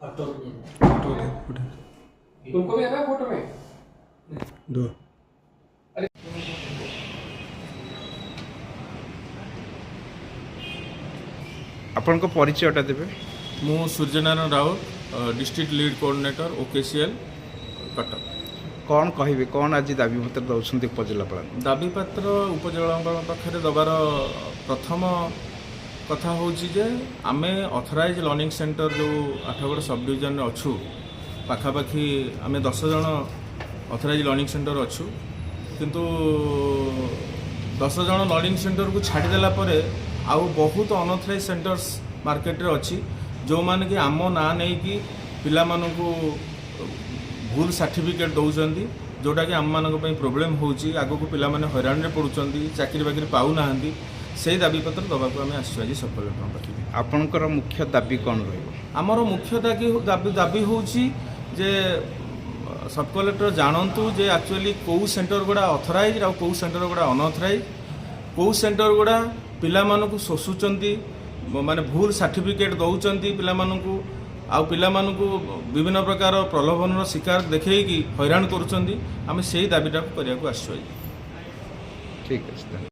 Photo उठा तुमको भी है ना फोटो में? दो अरे आपन को परिचयटा देबे। मु Suryanarayan Raut district lead coordinator OKCL Cuttack. कौन कहिबे कौन आज दाबी पत्र दउछन्ती उपजिल्लापाल? दाबीपत्र उपजिलापाल पाखे दबार प्रथम कथा होची जे आमे ऑथराइज लर्निंग सेंटर जो आठगड़ सब डिविजन अच्छु पाखापाखि आमे 10 जन ऑथराइज लर्निंग सेंटर अच्छु किंतु 10 जन लर्निंग सेंटर को छाड़देला परे आउ बहुत अनऑथराइज सेंटर्स मार्केट रे अच्छी जो माने कि आम ना नहीं कि पिला मानकु भूल सर्टिफिकेट दौरान जोटा कि आम मान प्रोब्लेम होची आगो को पिला माने हैरान रे पड़ुचंती चाकरी बाकरी पाउ नाहंती से दाबी पत्र दबा को आमे आसु आज सब पाखी। आपनकर मुख्य दाबी कौन रहिबो? आमर मुख्य दाबी होची जे सब कलेक्टर जानतु जे एक्चुअली कौ सेंटर गुड़ा ऑथराइज आ कौ सेंटर गुड़ा अनऑथराइज कौ सेंटर गुड़ा पिला मानकु शोषुचंती माने भूल सर्टिफिकेट दौरान पिला मानकु आ पिला मानकु विभिन्न प्रकार प्रलोभन शिकार देखैकी हैरान करुचंती आमे सेही दाबीटा करिया को आसु। ठीक है।